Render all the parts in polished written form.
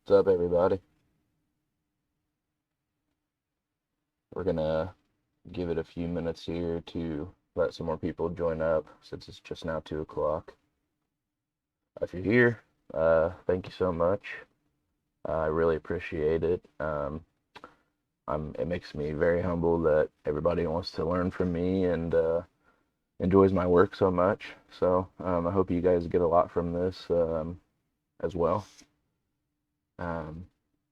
What's up, everybody? We're gonna give it a few minutes here to let some more people join up since it's just now 2 o'clock. If you're here, thank you so much. I really appreciate it. It makes me very humble that everybody wants to learn from me and enjoys my work so much. So I hope you guys get a lot from this as well. Um,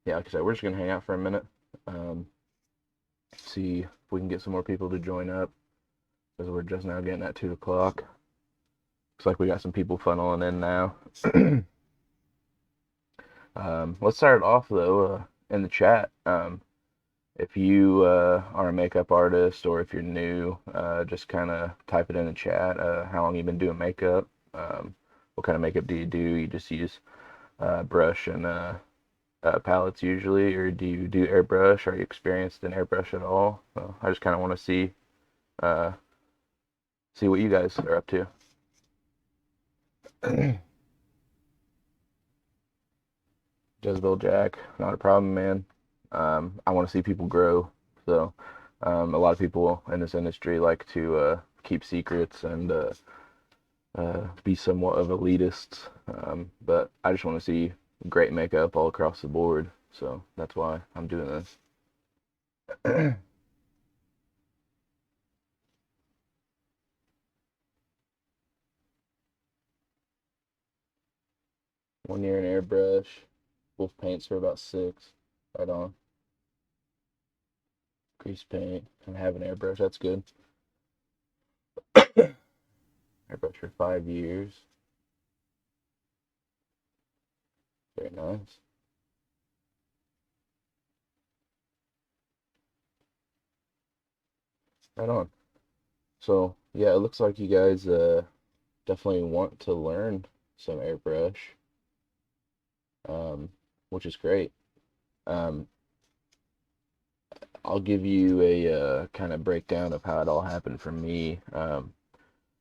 yeah, like I said, we're just gonna hang out for a minute. Um, See if we can get some more people to join up because we're just now getting at 2 o'clock. Looks like we got some people funneling in now. Let's start off though in the chat. If you are a makeup artist or if you're new, just kind of type it in the chat. How long you been doing makeup? What kind of makeup do you do? You just use brush and palettes usually, or do you do airbrush? Are you experienced in airbrush at all? So I just kind of want to uh, see what you guys are up to. Jezebel Jack, not a problem, man. I want to see people grow. So, a lot of people in this industry like to keep secrets and be somewhat of elitists. But I just want to see great makeup all across the board. So that's why I'm doing this. 1 year in airbrush, wolf paints for about 6. Right on. Grease paint and have an airbrush. That's good. Airbrush for 5 years. Very nice. Right on. So yeah, it looks like you guys definitely want to learn some airbrush, um, which is great. Um, I'll give you a kind of breakdown of how it all happened for me.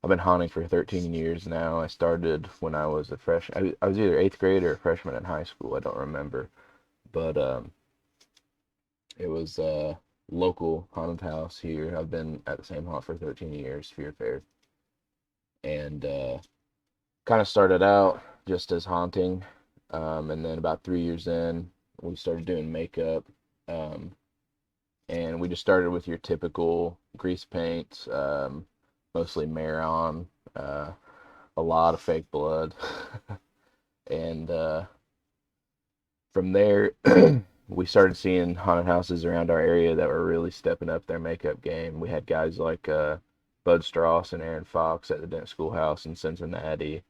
I've been haunting for 13 years now. I started when I was a fresh. I was either eighth grade or a freshman in high school. I don't remember, but it was a local haunted house here. I've been at the same haunt for 13 years, Fear Fair, and kind of started out just as haunting, and then about 3 years in, we started doing makeup, um, and we just started with your typical grease paints, mostly Maron, uh, a lot of fake blood, and from there, we started seeing haunted houses around our area that were really stepping up their makeup game. We had guys like Bud Strauss and Aaron Fox at the Dent Schoolhouse in Cincinnati,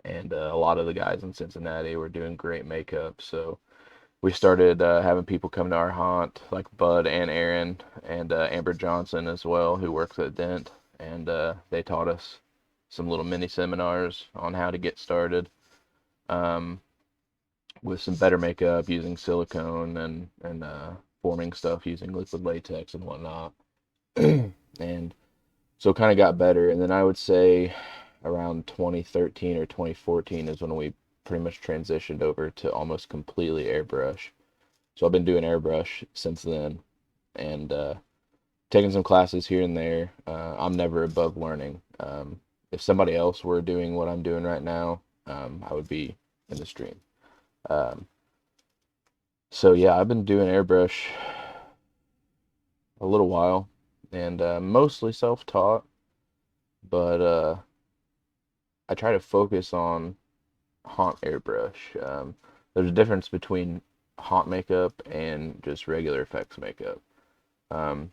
and a lot of the guys in Cincinnati were doing great makeup. So we started having people come to our haunt, like Bud and Aaron and Amber Johnson as well, who works at Dent, and they taught us some little mini seminars on how to get started um, with some better makeup using silicone and forming stuff using liquid latex and whatnot. And so kind of got better. And then I would say around 2013 or 2014 is when we pretty much transitioned over to almost completely airbrush. So I've been doing airbrush since then and taking some classes here and there. I'm never above learning. If somebody else were doing what I'm doing right now, I would be in the stream. Um, so yeah, I've been doing airbrush a little while and mostly self-taught, but I try to focus on haunt airbrush. There's a difference between haunt makeup and just regular effects makeup. Um,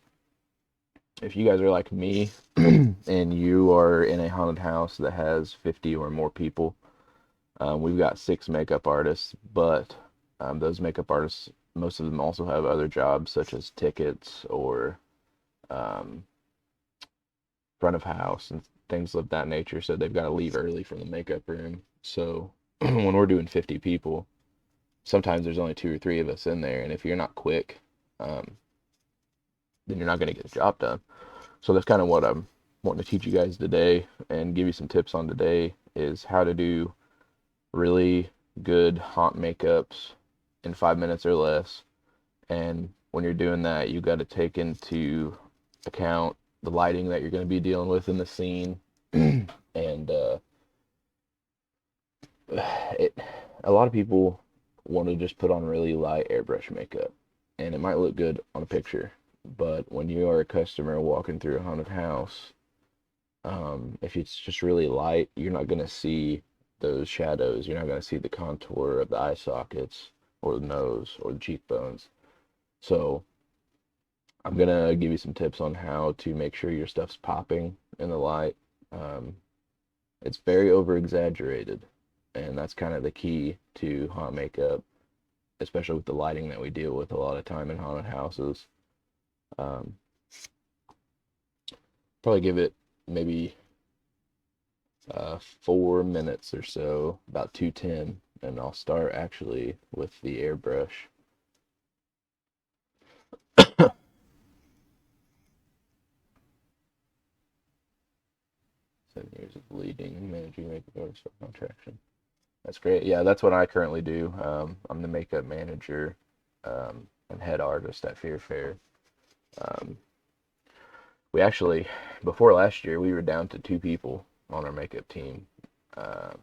if you guys are like me and you are in a haunted house that has 50 or more people, we've got 6 makeup artists, but those makeup artists, most of them also have other jobs such as tickets or um, front of house and things of that nature. So they've got to leave early from the makeup room. So when we're doing 50 people, sometimes there's only 2 or 3 of us in there, and if you're not quick, um, then you're not going to get the job done. So that's kind of what I'm wanting to teach you guys today and give you some tips on today is how to do really good haunt makeups in 5 minutes or less. And when you're doing that, you got to take into account the lighting that you're going to be dealing with in the scene. And it, a lot of people want to just put on really light airbrush makeup, and it might look good on a picture, but when you are a customer walking through a haunted house, if it's just really light, you're not going to see those shadows. You're not going to see the contour of the eye sockets or the nose or the cheekbones. So I'm going to give you some tips on how to make sure your stuff's popping in the light. Um, it's very over exaggerated, and that's kind of the key to haunt makeup, especially with the lighting that we deal with a lot of time in haunted houses. Um, Probably give it maybe 4 minutes or so, about 210, and I'll start actually with the airbrush. 7 years of leading, managing makeup artist for contraction. That's great. Yeah, that's what I currently do. I'm the makeup manager and head artist at Fear Fair. Um, we actually, before last year, we were down to 2 people on our makeup team. Um,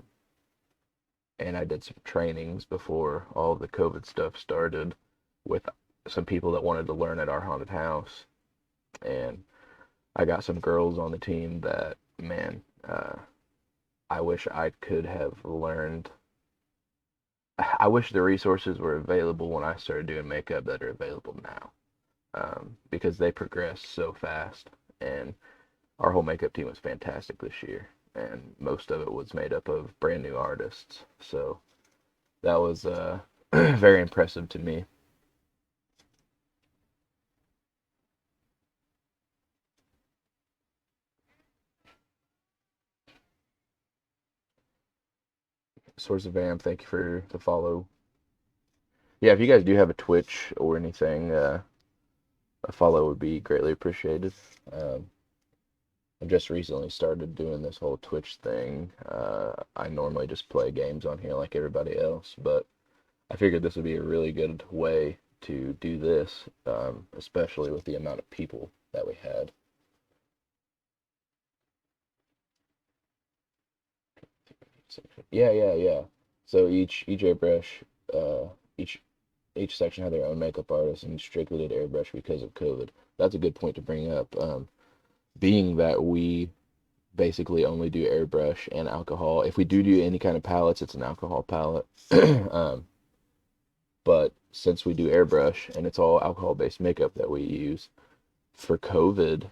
and I did some trainings before all the COVID stuff started with some people that wanted to learn at our haunted house. And I got some girls on the team that, man, I wish I could have learned. I wish the resources were available when I started doing makeup that are available now, because they progressed so fast. And our whole makeup team was fantastic this year, and most of it was made up of brand new artists. So that was very impressive to me. Source of Am, thank you for the follow. Yeah, if you guys do have a Twitch or anything, a follow would be greatly appreciated. Um, I've just recently started doing this whole Twitch thing. I normally just play games on here like everybody else, but I figured this would be a really good way to do this, especially with the amount of people that we had. Yeah, yeah, yeah. So each airbrush, uh, each each section had their own makeup artist and strictly did airbrush because of COVID. That's a good point to bring up. Being that we basically only do airbrush and alcohol. If we do any kind of palettes, it's an alcohol palette. um, but since we do airbrush and it's all alcohol-based makeup that we use for COVID,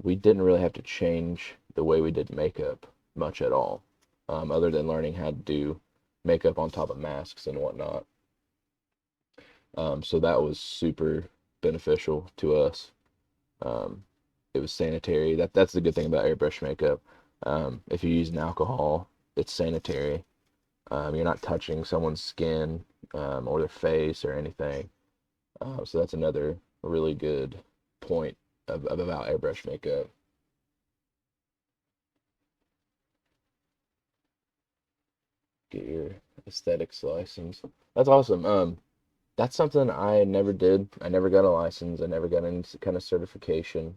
we didn't really have to change the way we did makeup much at all, other than learning how to do makeup on top of masks and whatnot. So that was super beneficial to us. Um, it was sanitary. That's the good thing about airbrush makeup. If you use an alcohol, it's sanitary. You're not touching someone's skin or their face or anything. So that's another really good point of about airbrush makeup. Get your aesthetics license. That's awesome. That's something I never did. I never got a license. I never got any kind of certification.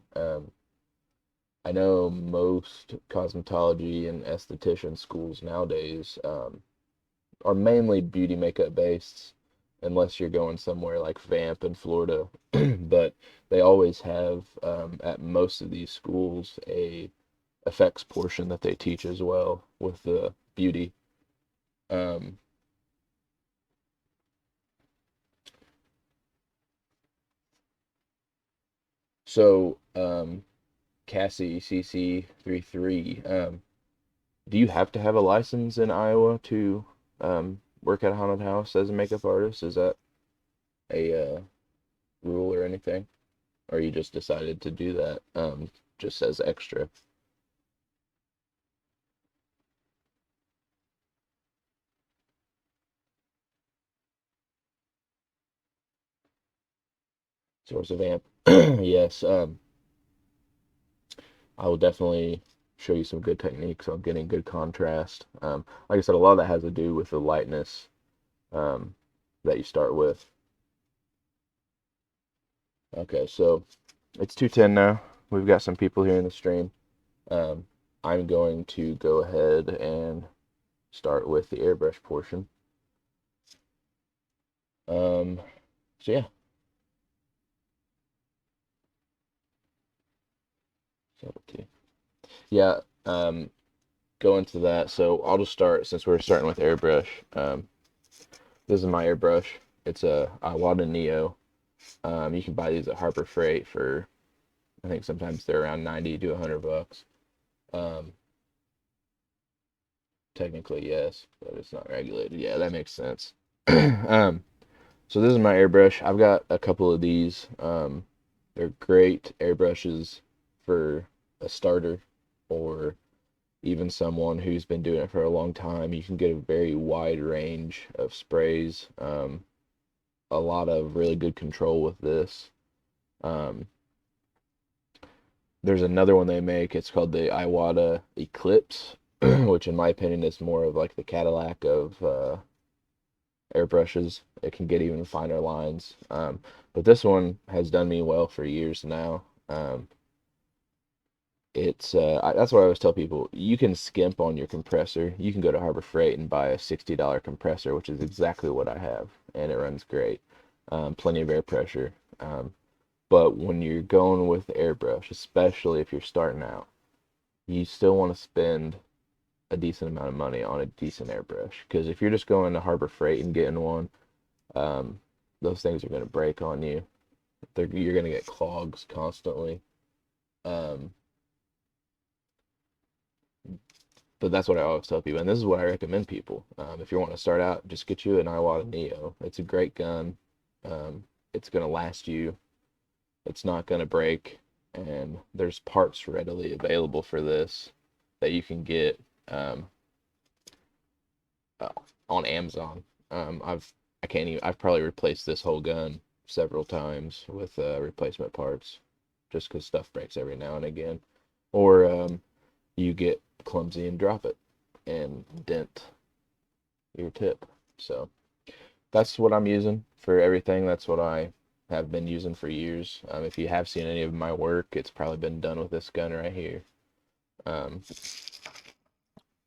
I know most cosmetology and esthetician schools nowadays are mainly beauty makeup based, unless you're going somewhere like Vamp in Florida. But they always have at most of these schools a effects portion that they teach as well with the beauty. Um, so Cassie CC33, do you have to have a license in Iowa to work at a haunted house as a makeup artist? Is that a rule or anything? Or you just decided to do that just as extra? Source of amp. Yes, I will definitely show you some good techniques on getting good contrast. Like I said, a lot of that has to do with the lightness. Um, that you start with. Okay, so it's 2:10 now. We've got some people here in the stream. Um, I'm going to go ahead and start with the airbrush portion. So yeah. Yeah, go into that. So I'll just start, since we're starting with airbrush. This is my airbrush. It's a Iwata Neo. You can buy these at Harbor Freight for, I think sometimes they're around 90 to 100 bucks. Um, Technically, yes, but it's not regulated. Yeah, that makes sense. So this is my airbrush. I've got a couple of these. They're great airbrushes for a starter, or even someone who's been doing it for a long time. You can get a very wide range of sprays. A lot of really good control with this. Um, there's another one they make. It's called the Iwata Eclipse, which in my opinion is more of like the Cadillac of airbrushes. It can get even finer lines. But this one has done me well for years now. That's what I always tell people. You can skimp on your compressor. You can go to Harbor Freight and buy a $60 compressor, which is exactly what I have, and it runs great. Plenty of air pressure. But when you're going with airbrush, especially if you're starting out, you still want to spend a decent amount of money on a decent airbrush. Because if you're just going to Harbor Freight and getting one, um, those things are going to break on you. You're going to get clogs constantly. Um, but that's what I always tell people, and this is what I recommend people. If you want to start out, just get you an Iwata Neo. It's a great gun. It's going to last you. It's not going to break, and there's parts readily available for this that you can get um, uh, on Amazon. I've probably replaced this whole gun several times with replacement parts, just because stuff breaks every now and again, or you get clumsy and drop it and dent your tip. So that's what I'm using for everything. That's what I have been using for years. If you have seen any of my work, it's probably been done with this gun right here. Um,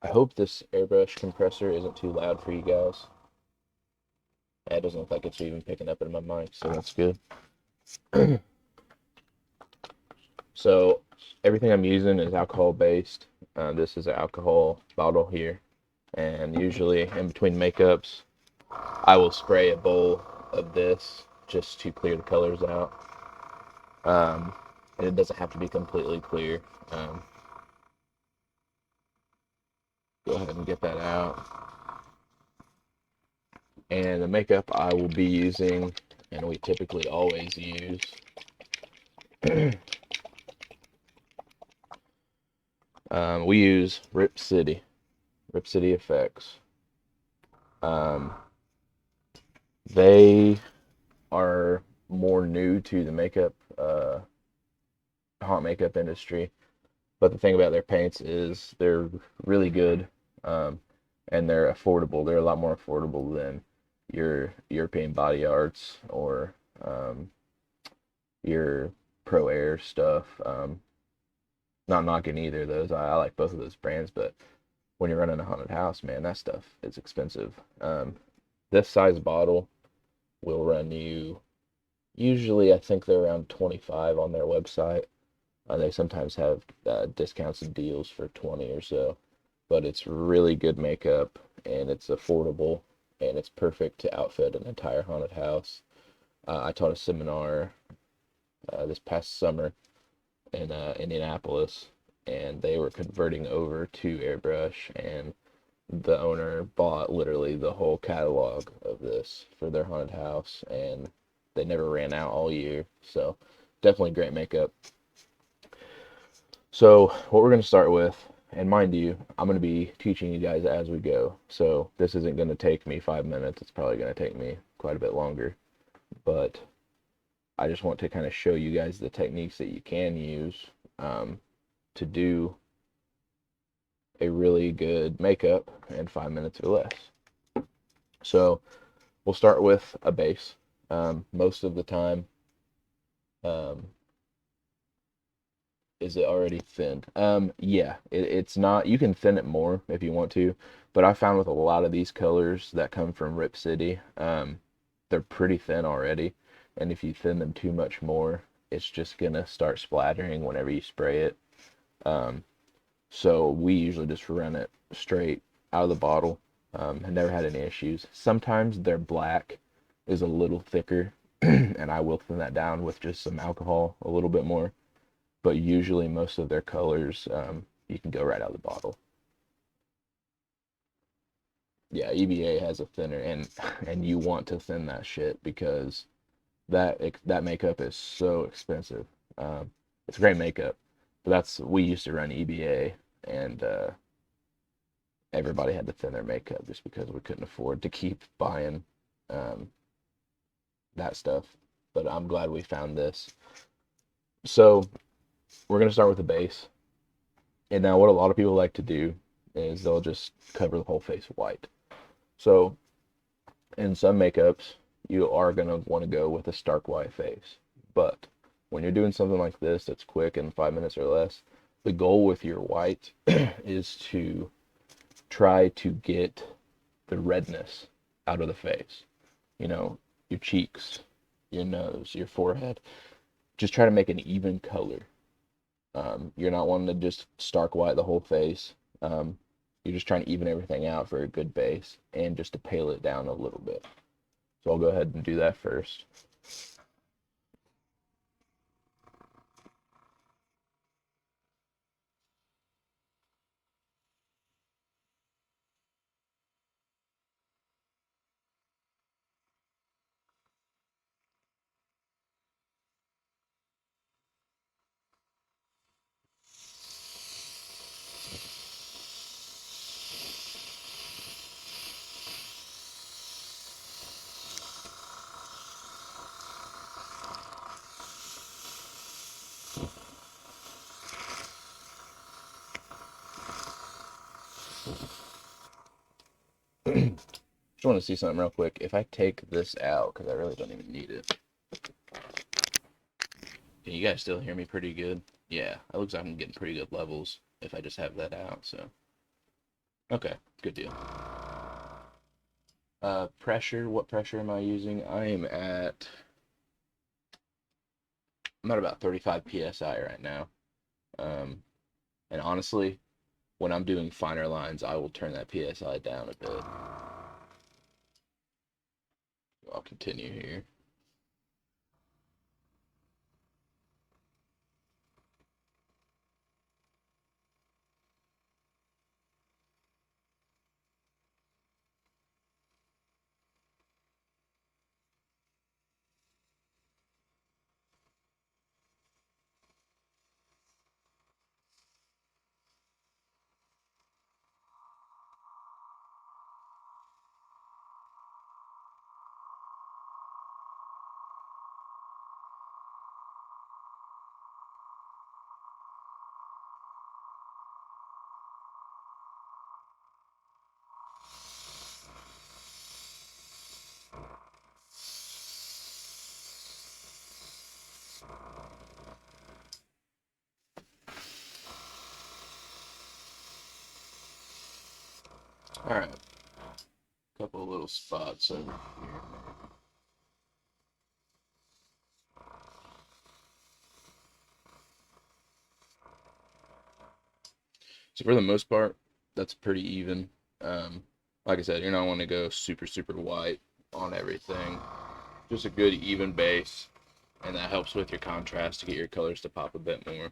I hope this airbrush compressor isn't too loud for you guys. It doesn't look like it's even picking up in my mic, so that's good. So everything I'm using is alcohol based. This is an alcohol bottle here, and usually in between makeups, I will spray a bowl of this just to clear the colors out. And it doesn't have to be completely clear. Go ahead and get that out. And the makeup I will be using, and we typically always use, we use Rip City Effects. They are more new to the haunt makeup industry. But the thing about their paints is they're really good, and they're affordable. They're a lot more affordable than your European Body Arts or your Pro Air stuff. Not knocking either of those. I like both of those brands, but when you're running a haunted house, man, that stuff is expensive. This size bottle will run you, usually I think they're around 25 on their website. They sometimes have discounts and deals for 20 or so, but it's really good makeup, and it's affordable, and it's perfect to outfit an entire haunted house. I taught a seminar this past summer in Indianapolis, and they were converting over to Airbrush, and the owner bought literally the whole catalog of this for their haunted house, and they never ran out all year. So definitely great makeup. So what we're going to start with, and mind you, I'm going to be teaching you guys as we go. So this isn't going to take me 5 minutes. It's probably going to take me quite a bit longer. But I just want to kind of show you guys the techniques that you can use to do a really good makeup in 5 minutes or less. So We'll start with a base. Most of the time, um, is it already thinned? Yeah, it's not. You can thin it more if you want to, but I found with a lot of these colors that come from Rip City, they're pretty thin already, and if you thin them too much more, it's just gonna start splattering whenever you spray it. Um, so we usually just run it straight out of the bottle. Have never had any issues. Sometimes their black is a little thicker, and I will thin that down with just some alcohol a little bit more. But usually most of their colors, you can go right out of the bottle. Yeah, EVA has a thinner, and you want to thin that shit because that makeup is so expensive. It's great makeup, but we used to run EVA, and everybody had to thin their makeup just because we couldn't afford to keep buying um, that stuff. But I'm glad we found this. So we're gonna start with the base, and now what a lot of people like to do is they'll just cover the whole face white. So in some makeups, you are gonna want to go with a stark white face, but when you're doing something like this that's quick in 5 minutes or less, the goal with your white is to try to get the redness out of the face. You know, your cheeks, your nose, your forehead. Just try to make an even color. You're not wanting to just stark white the whole face. You're just trying to even everything out for a good base and just to pale it down a little bit. So I'll go ahead and do that first. Just want to see something real quick. If I take this out, because I really don't even need it. Can you guys still hear me pretty good? Yeah, it looks like I'm getting pretty good levels if I just have that out, so. Okay, good deal. Pressure, what pressure am I using? I'm at about 35 PSI right now. Um, and honestly, when I'm doing finer lines, I will turn that PSI down a bit. I'll continue here. All right, couple of little spots over here. So for the most part, that's pretty even. Um, like I said, you're not want to go super, super white on everything. Just a good even base, and that helps with your contrast to get your colors to pop a bit more.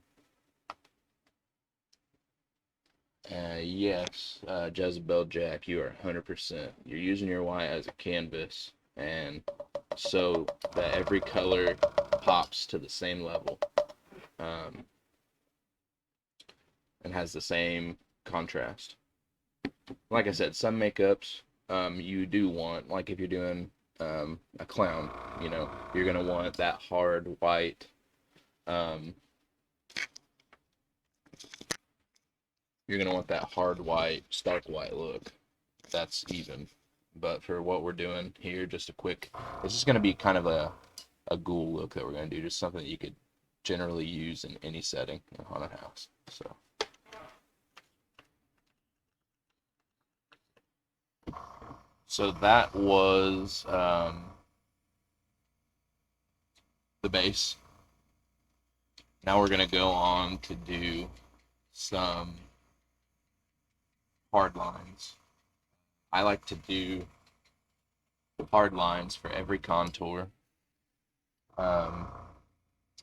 Yes, Jezebel Jack, you are 100%. You're using your white as a canvas, and so that every color pops to the same level, um, and has the same contrast. Like I said, some makeups, you do want, like if you're doing a clown, you're gonna want that hard white. Um, you're gonna want that hard white, stark white look. That's even. But for what we're doing here, just a quick, it's just going to be kind of a ghoul look that we're going to do, just something that you could generally use in any setting in a haunted house. So that was the base. Now we're going to go on to do some hard lines. I like to do hard lines for every contour, and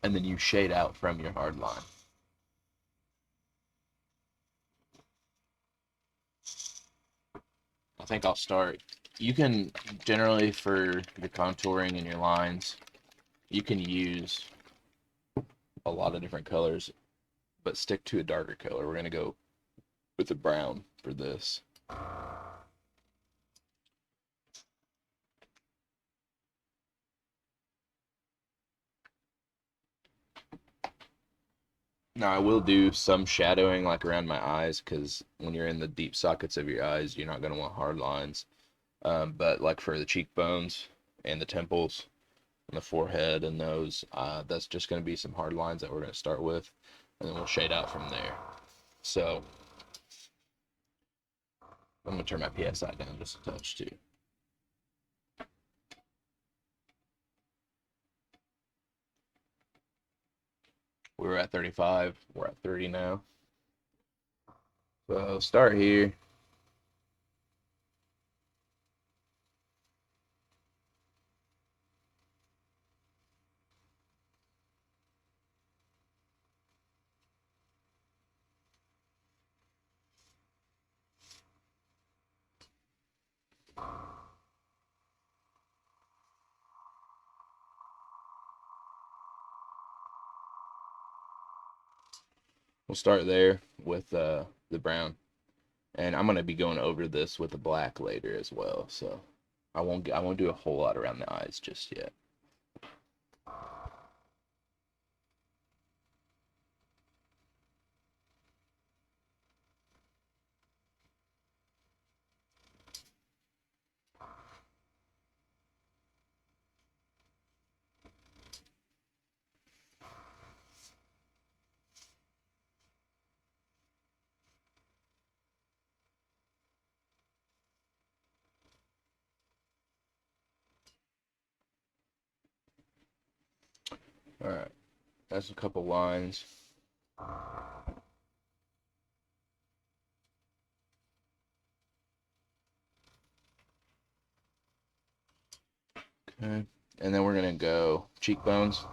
then you shade out from your hard line. I think I'll start. You can generally, for your contouring and your lines, you can use a lot of different colors, but stick to a darker color. We're going to go with the brown for this. Now, I will do some shadowing like around my eyes, because when you're in the deep sockets of your eyes, you're not going to want hard lines. But like for the cheekbones and the temples and the forehead and those, that's just going to be some hard lines that we're going to start with, and then we'll shade out from there. So I'm going to turn my PSI down just a touch too. We were at 35, we're at 30 now. So start here. We'll start there with the brown, and I'm gonna be going over this with the black later as well. So I won't do a whole lot around the eyes just yet. All right, that's a couple lines. Okay, and then we're gonna go cheekbones.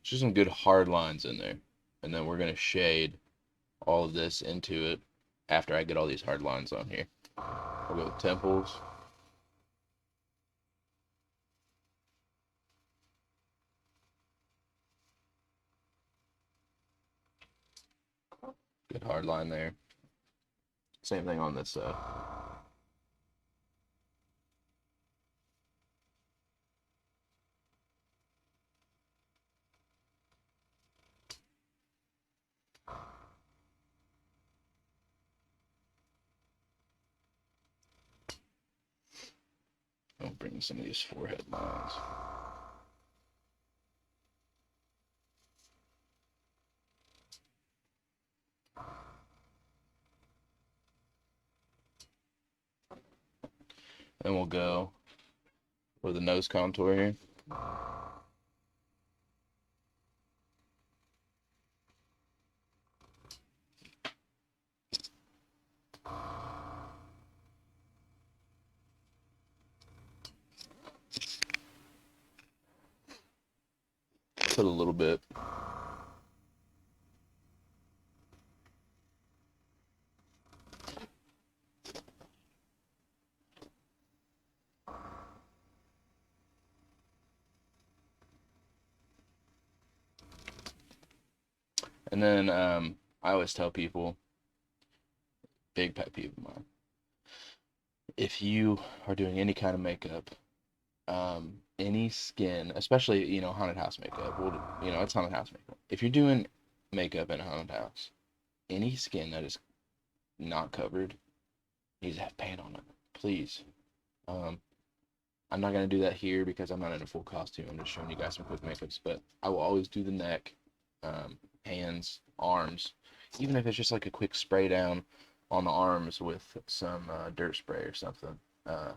Just some good hard lines in there, and then we're gonna shade all of this into it after I get all these hard lines on here. We'll go with temples. Good hard line there. Same thing on this side. I'll bring some of these forehead lines. Then we'll go for the nose contour here. Put a little bit. And then I always tell people, big pet peeve of mine, if you are doing any kind of makeup Any skin, especially, haunted house makeup. Well, it's haunted house makeup. If you're doing makeup in a haunted house, any skin that is not covered needs to have paint on it, please. Um, I'm not gonna do that here because I'm not in a full costume. I'm just showing you guys some quick makeups, but I will always do the neck, hands, arms, even if it's just like a quick spray down on the arms with some dirt spray or something. Uh,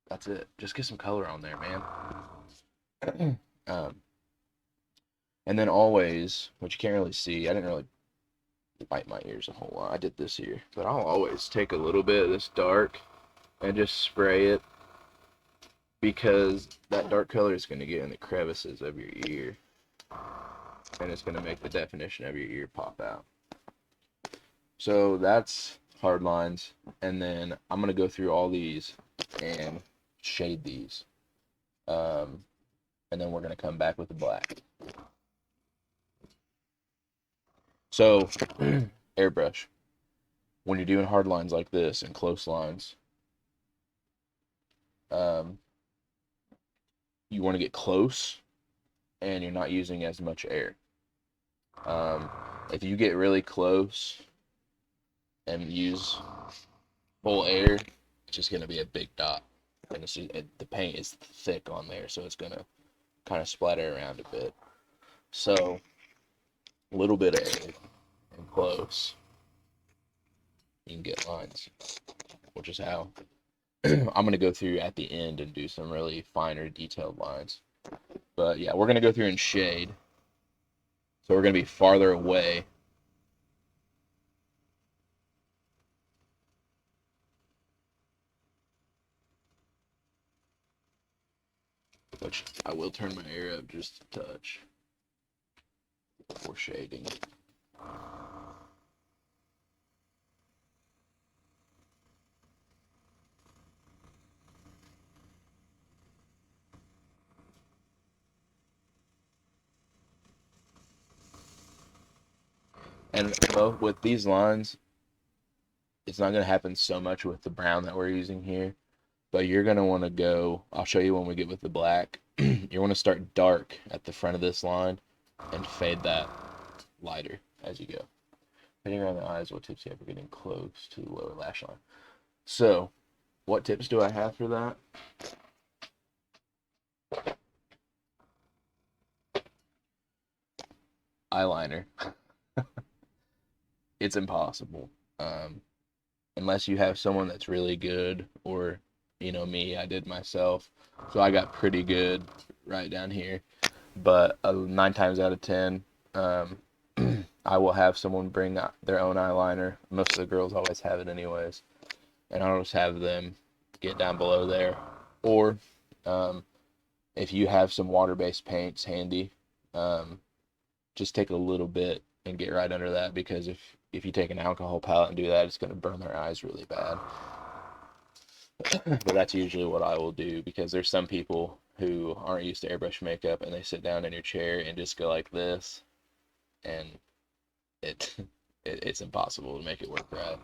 that's it. Just get some color on there, man. Um, and then always, which you can't really see, I didn't really bite my ears a whole lot. I did this here, but I'll always take a little bit of this dark and just spray it because that dark color is going to get in the crevices of your ear and it's going to make the definition of your ear pop out. So that's hard lines, and then I'm going to go through all these and shade these. And then we're going to come back with the black. So, airbrush. When you're doing hard lines like this and close lines, you want to get close and you're not using as much air. If you get really close and use full air, it's just going to be a big dot. And the paint is thick on there, so it's going to kind of splatter around a bit. So, a little bit of air and close, you can get lines, which is how I'm going to go through at the end and do some really finer, detailed lines. But yeah, we're going to go through and shade. So we're going to be farther away. Which I will turn my air up just a touch before shading. And well, with these lines, it's not going to happen so much with the brown that we're using here, but you're going to want to go, I'll show you when we get with the black. You want to start dark at the front of this line and fade that lighter as you go. Fading around the eyes, what tips do you have for getting close to the lower lash line? So, what tips do I have for that? Eyeliner. It's impossible. Unless you have someone that's really good, or me, I did myself, so I got pretty good right down here. But 9 times out of 10, I will have someone bring their own eyeliner. Most of the girls always have it anyways, and I'll just have them get down below there. Or if you have some water-based paints handy, just take a little bit and get right under that, because if you take an alcohol palette and do that, it's going to burn their eyes really bad. But that's usually what I will do, because there's some people who aren't used to airbrush makeup and they sit down in your chair and just go like this, and it's impossible to make it work right.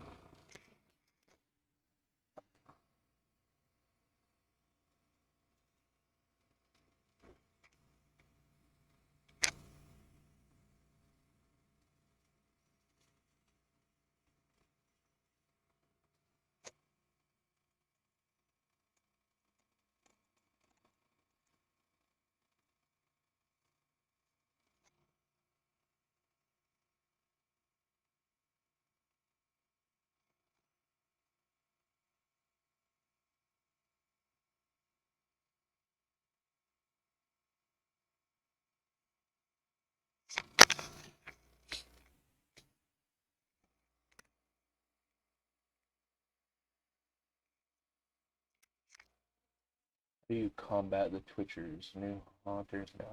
How do you combat the twitchers, new haunters down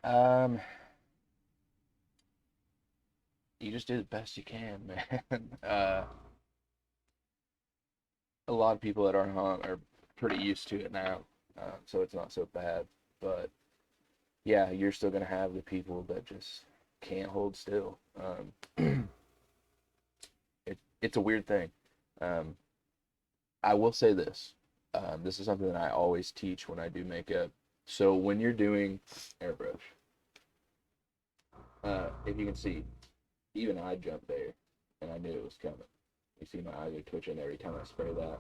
there? You just do the best you can, man. A lot of people at our haunt are pretty used to it now, so it's not so bad. But yeah, you're still gonna have the people that just can't hold still. It's a weird thing. Um, I will say this. This is something that I always teach when I do makeup. So when you're doing airbrush, if you can see, even I jumped there, and I knew it was coming. You see my eyes are twitching every time I spray that.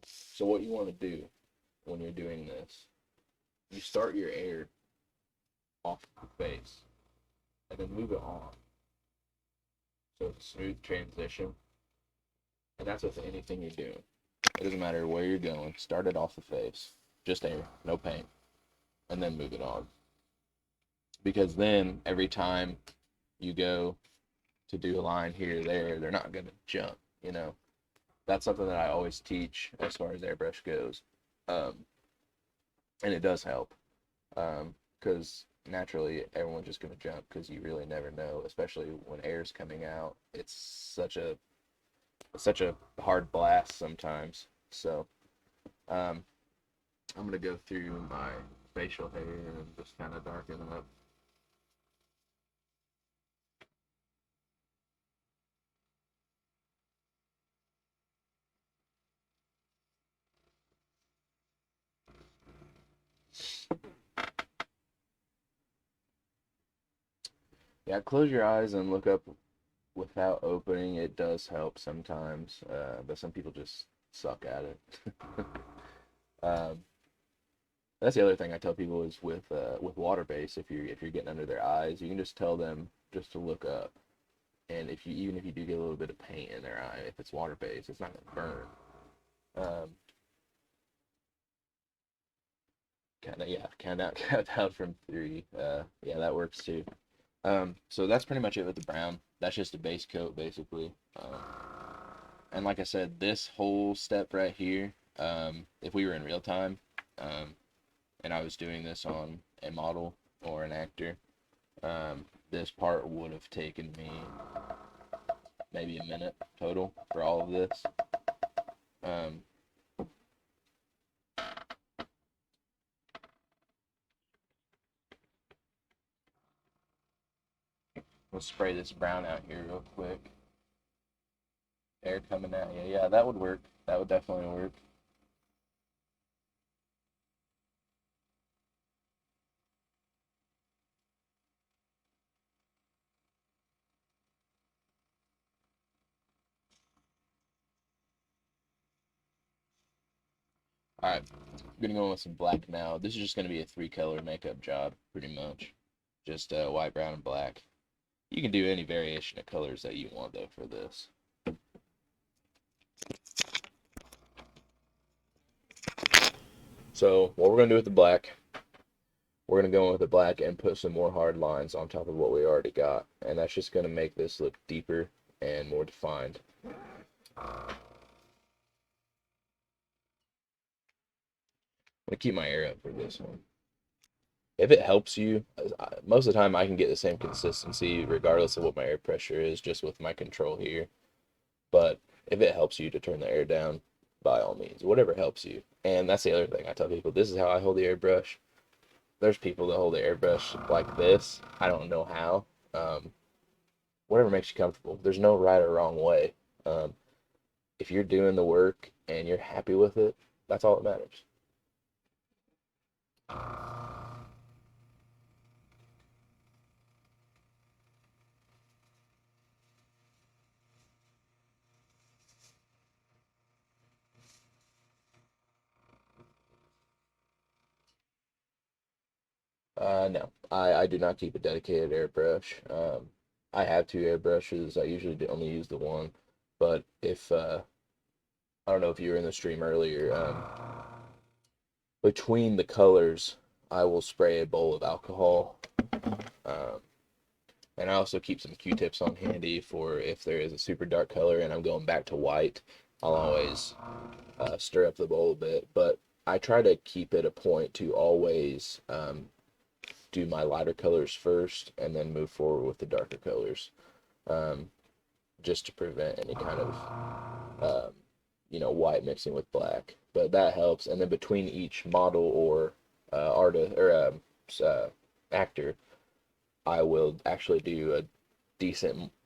So what you want to do when you're doing this, you start your air off the face, and then move it on. So it's a smooth transition, and that's with anything you're doing. It doesn't matter where you're going. Start it off the face, just air, no paint, and then move it on. Because then every time you go to do a line here or there, they're not gonna jump. You know, that's something that I always teach as far as airbrush goes, um, and it does help. Because naturally everyone's just gonna jump because you really never know, especially when air's coming out. It's such a hard blast sometimes. So um, I'm gonna go through my facial hair and just kind of darken it up. Yeah, close your eyes and look up without opening. It does help sometimes, but some people just suck at it. um, that's the other thing I tell people is with water base. If you're getting under their eyes, you can just tell them just to look up. And even if you do get a little bit of paint in their eye, if it's water based, it's not gonna burn. Kind of yeah, count out from three. Yeah, that works too. So that's pretty much it with the brown. That's just a base coat basically. And like I said, this whole step right here, if we were in real time, um, and I was doing this on a model or an actor, this part would have taken me maybe a minute total for all of this. Um, let's spray this brown out here real quick. Air coming out. Yeah, yeah, that would work. That would definitely work. Alright, I'm gonna go with some black now. This is just gonna be a three-color makeup job, pretty much. Just white, brown, and black. You can do any variation of colors that you want, though, for this. So, what we're gonna do with the black, we're gonna go in with the black and put some more hard lines on top of what we already got. And that's just gonna make this look deeper and more defined. I'm gonna keep my air up for this one. If it helps you, most of the time I can get the same consistency regardless of what my air pressure is, just with my control here. But if it helps you to turn the air down, by all means, whatever helps you. And that's the other thing I tell people. This is how I hold the airbrush. There's people that hold the airbrush like this. I don't know how. Whatever makes you comfortable. There's no right or wrong way. Um, if you're doing the work and you're happy with it, that's all that matters. No, I do not keep a dedicated airbrush. I have two airbrushes. I usually only use the one. But if I don't know if you were in the stream earlier, between the colors, I will spray a bowl of alcohol. Um, and I also keep some Q-tips on handy for if there is a super dark color and I'm going back to white. I'll always stir up the bowl a bit, but I try to keep it a point to always do my lighter colors first and then move forward with the darker colors, um, just to prevent any kind of white mixing with black. But that helps. And then between each model or artist or uh, actor, I will actually do a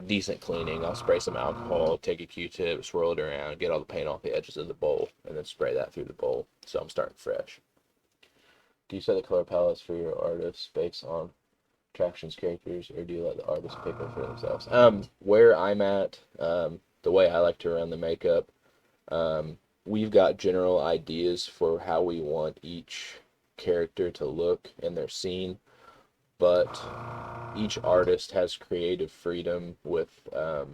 decent cleaning. I'll spray some alcohol, take a Q-tip, swirl it around, get all the paint off the edges of the bowl, and then spray that through the bowl. So I'm starting fresh. Do you set the color palettes for your artists based on attractions, characters, or do you let the artists pick them for themselves? Where I'm at, the way I like to run the makeup, we've got general ideas for how we want each character to look in their scene, but each artist has creative freedom with the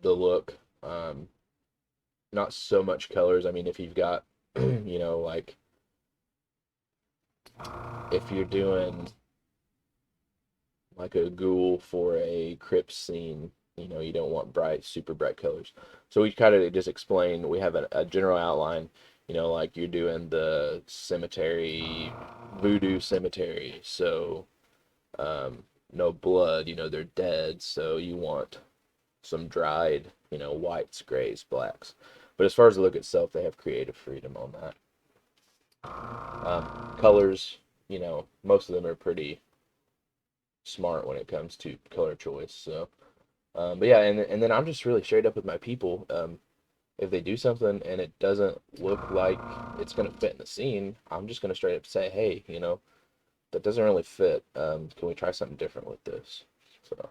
look. Not so much colors. I mean, if you've got, like if you're doing like a ghoul for a crypt scene, you don't want super bright colors. So we kind of just explain, we have a general outline, like you're doing the cemetery, voodoo cemetery. So, no blood, they're dead. So you want some dried, whites, grays, blacks. But as far as the look itself, they have creative freedom on that. Colors, most of them are pretty smart when it comes to color choice. So, but yeah, and then I'm just really straight up with my people. If they do something and it doesn't look like it's gonna fit in the scene, I'm just gonna straight up say, hey, that doesn't really fit. Can we try something different with this? So.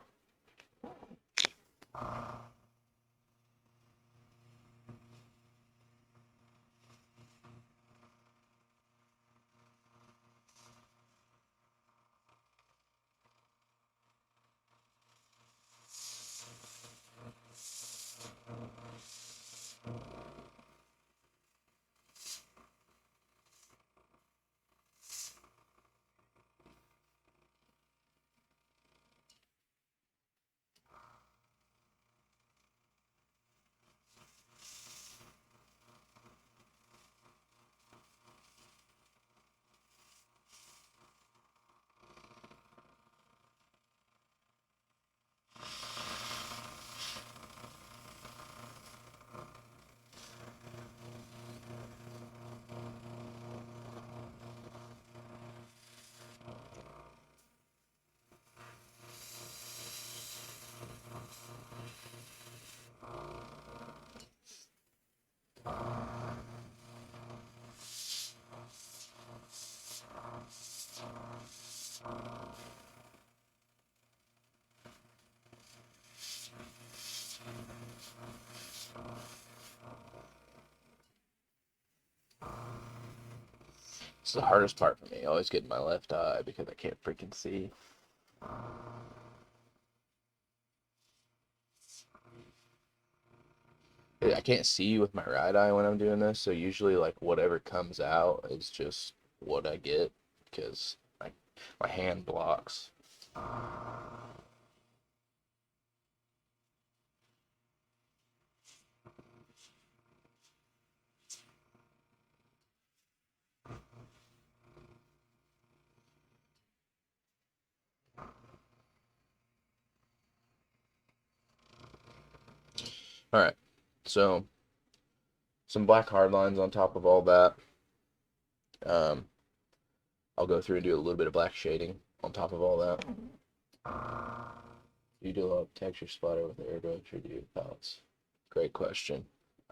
It's the hardest part for me. I always get in my left eye because I can't freaking see. I can't see with my right eye when I'm doing this, so usually like whatever comes out is just what I get because my hand blocks. All right, so some black hard lines on top of all that. Um, I'll go through and do a little bit of black shading on top of all that. Do you do a lot of texture splatter with the airbrush or do you palettes? Great question.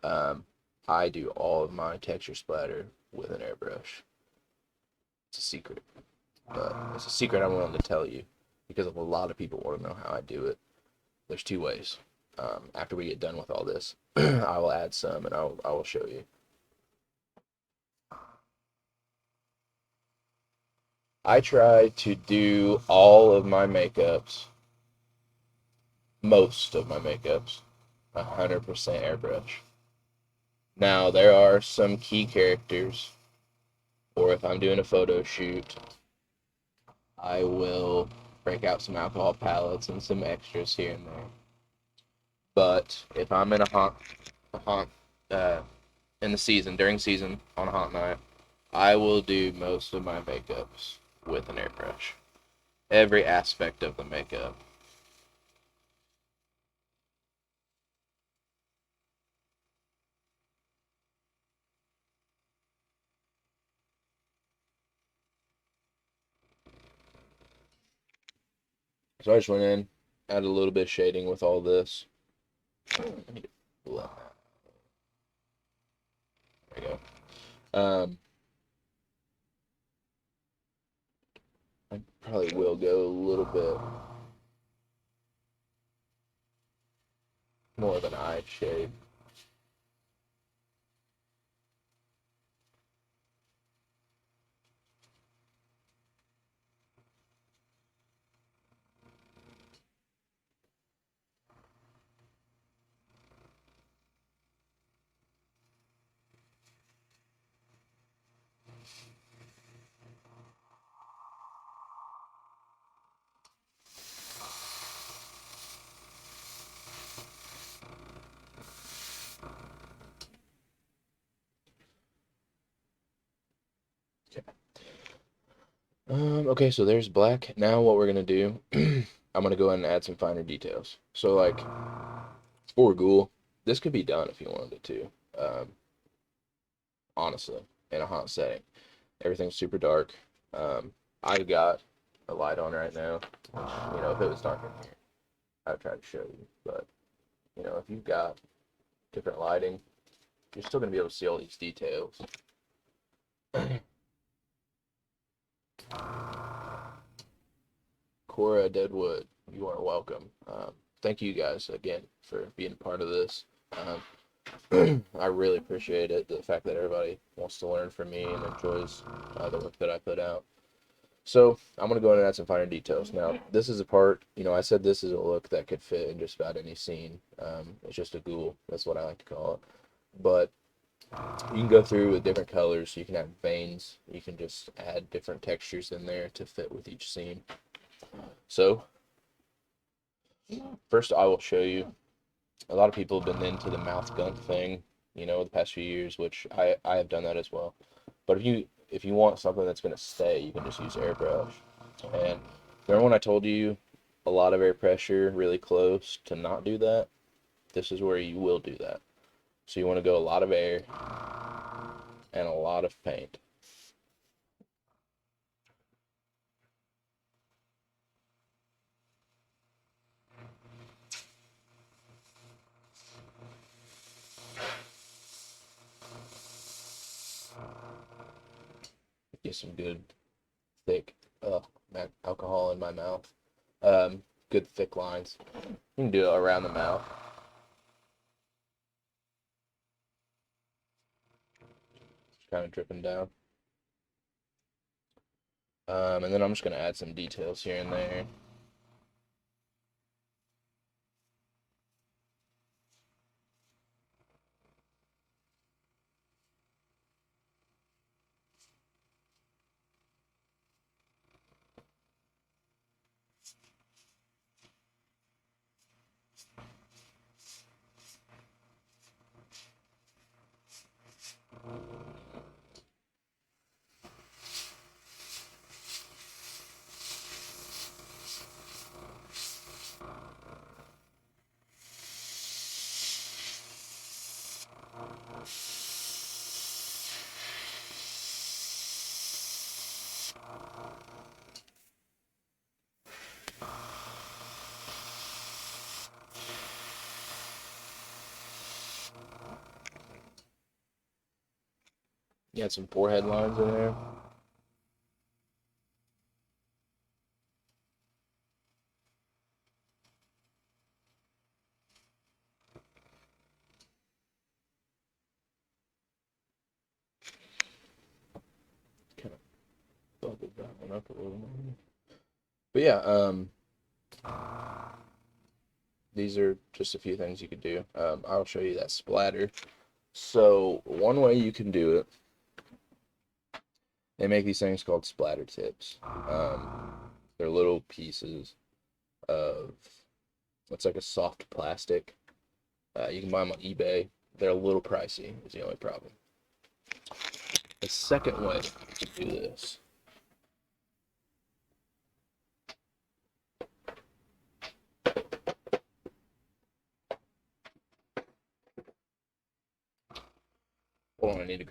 Um, I do all of my texture splatter with an airbrush. It's a secret, but it's a secret I'm willing to tell you because a lot of people want to know how I do it. There's two ways. After we get done with all this, I will add some and I will show you. I try to do all of my makeups, most of my makeups, 100% airbrush. Now, there are some key characters, or if I'm doing a photo shoot, I will break out some alcohol palettes and some extras here and there. But if I'm in a haunt, in the season, during season, on a haunt night, I will do most of my makeups with an airbrush. Every aspect of the makeup. So I just went in, add a little bit of shading with all this. I need to pull that out. There we go. I probably will go a little bit more of an eye shade. Okay, so there's black. Now what we're gonna do, I'm gonna go ahead and add some finer details. So like for ghoul, this could be done if you wanted it to. Honestly, in a hot setting, everything's super dark. I've got a light on right now, which, if it was dark in here, I would try to show you. But if you've got different lighting, you're still gonna be able to see all these details. Cora Deadwood, you are welcome. Thank you guys again for being a part of this. I really appreciate it, the fact that everybody wants to learn from me and enjoys the work that I put out. So I'm going to go in and add some finer details. Now, this is a part, I said this is a look that could fit in just about any scene. It's just a ghoul. That's what I like to call it. But you can go through with different colors. You can add veins. You can just add different textures in there to fit with each scene. So first I will show you. A lot of people have been into the mouth gunk thing, the past few years, which I have done that as well. But if you want something that's going to stay, you can just use Airbrush. And remember when I told you a lot of air pressure really close to not do that? This is where you will do that. So you want to go a lot of air and a lot of paint. Get some good thick alcohol in my mouth. Good thick lines. You can do it around the mouth. Just kind of dripping down. And then I'm just going to add some details here and there. You had some forehead lines in there. Kind of bubbled that one up a little more. But yeah, these are just a few things you could do. I'll show you that splatter. So one way you can do it, they make these things called splatter tips. They're little pieces of, it's like a soft plastic. You can buy them on eBay. They're a little pricey, is the only problem. The second way to do this hold on, I need to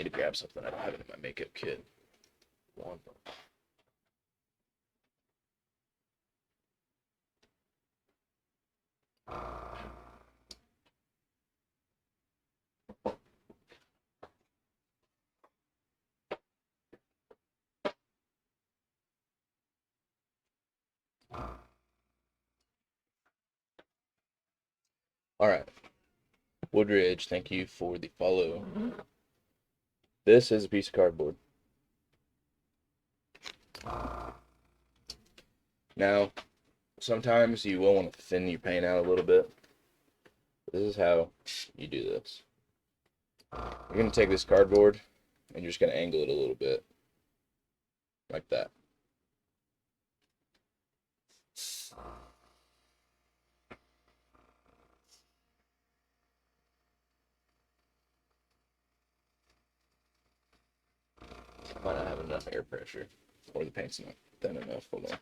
grab something. I don't have it in my makeup kit. One. All right, Woodridge, thank you for the follow. This is a piece of cardboard. Now, sometimes you will want to thin your paint out a little bit. This is how you do this. You're going to take this cardboard and you're just going to angle it a little bit. Like that. I might not have enough air pressure. Or the paint's not thin enough. Hold on.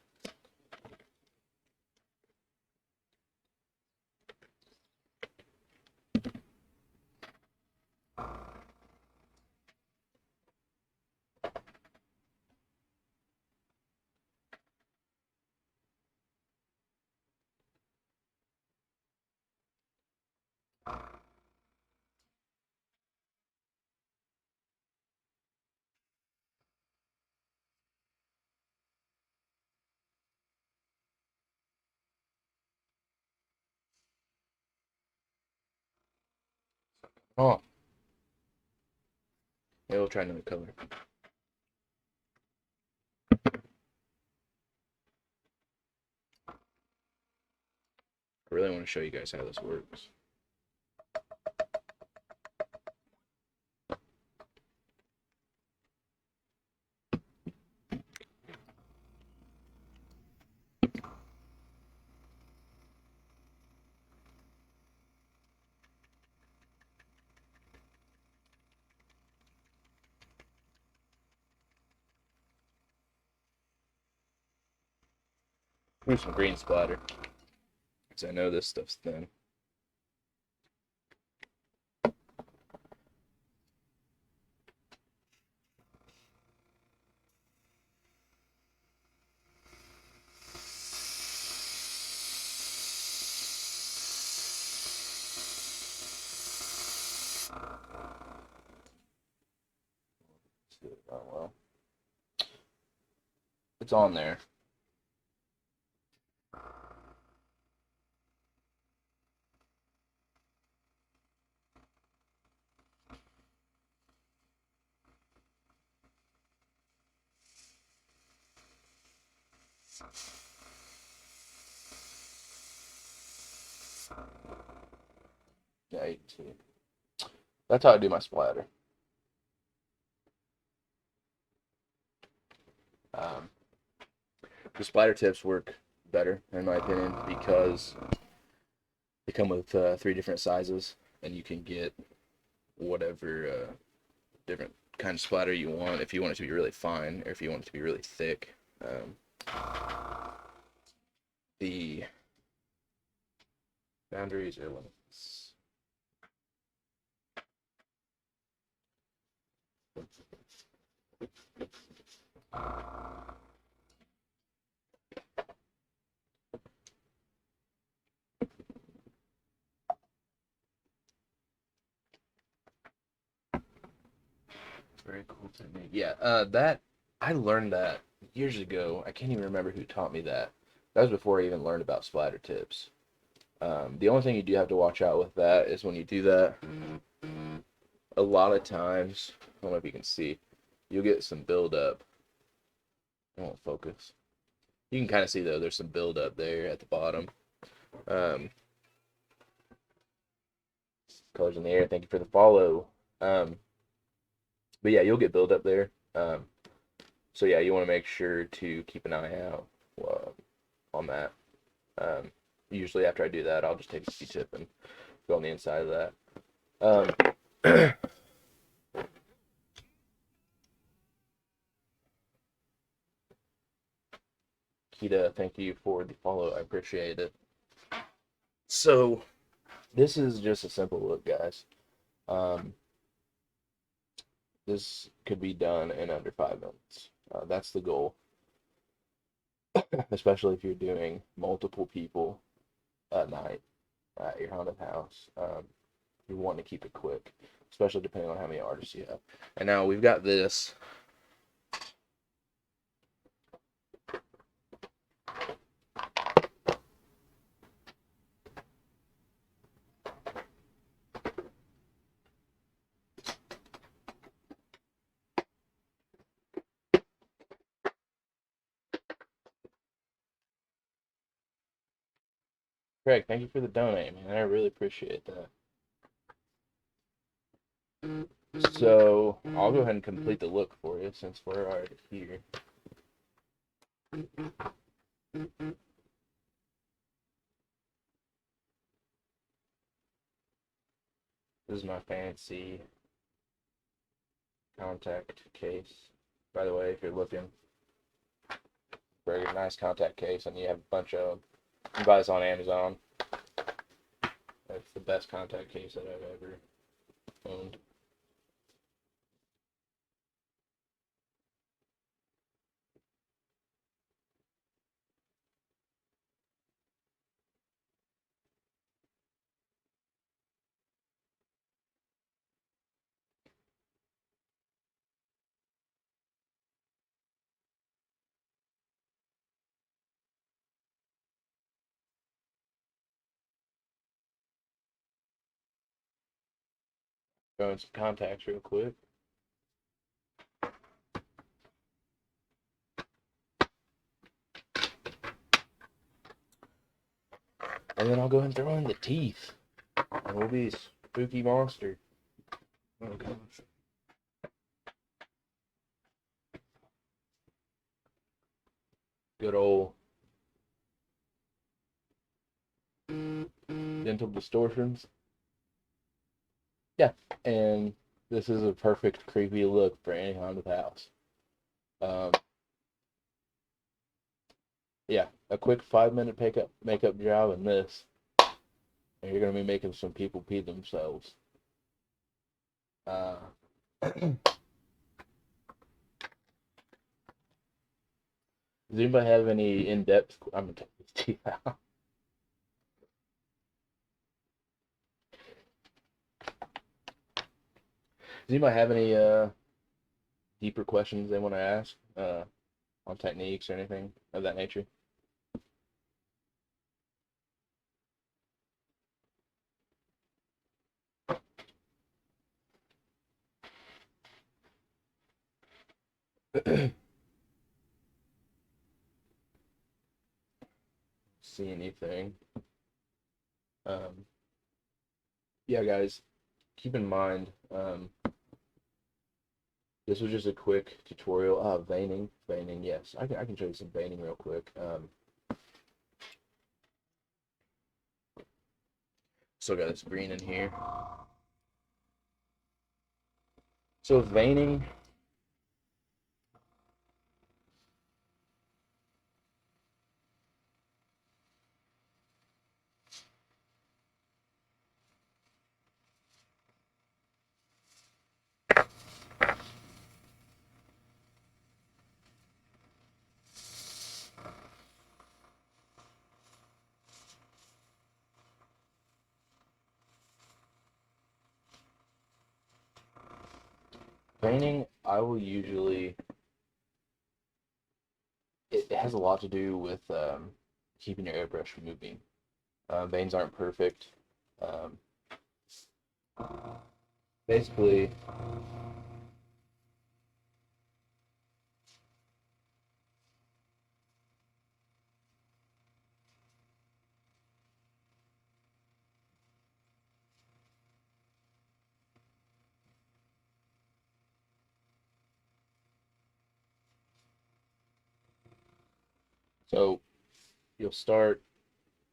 Oh. Maybe we'll try another color. I really want to show you guys how this works. Do some green splatter. Because I know this stuff's thin. Oh well. It's on there. Yeah, you can see. That's how I do my splatter. The splatter tips work better, in my opinion, because they come with 3 different sizes, and you can get whatever different kind of splatter you want. If you want it to be really fine, or if you want it to be really thick. The boundaries are limits. Very cool technique. Yeah, that I learned that years ago. I can't even remember who taught me that. That was before I even learned about splatter tips. The only thing you do have to watch out with that is when you do that, a lot of times, I don't know if you can see, you'll get some buildup. I won't focus. You can kind of see though, there's some buildup there at the bottom. Colors in the air. Thank you for the follow. But yeah, you'll get buildup there. So yeah, you want to make sure to keep an eye out on that. Usually after I do that, I'll just take a Q-tip and go on the inside of that. Kita, thank you for the follow. I appreciate it. So this is just a simple look, guys. This could be done in under 5 minutes. That's the goal, especially if you're doing multiple people at night at your haunted house. You want to keep it quick, especially depending on how many artists you have. And now we've got this. Craig, thank you for the donate, man. I really appreciate that. So I'll go ahead and complete the look for you since we're already here. This is my fancy contact case. By the way, if you're looking for a nice contact case and you have a bunch of them, you can buy this on Amazon. That's the best contact case that I've ever owned. Going some contacts real quick. And then I'll go ahead and throw in the teeth. And we'll be a spooky monster. Oh gosh. Good old dental distortions. Yeah, and this is a perfect creepy look for any haunted house. Um, yeah, a quick 5 minute makeup job in this, and you're gonna be making some people pee themselves. Does anybody have any in-depth? I'm gonna take these teeth out. Does anybody have any deeper questions they want to ask on techniques or anything of that nature? See anything? Yeah, guys, keep in mind, this was just a quick tutorial. Veining, yes, I can show you some veining real quick. Still got this green in here. So veining, I will usually, it has a lot to do with keeping your airbrush from moving. Veins aren't perfect. Um, Basically, so you'll start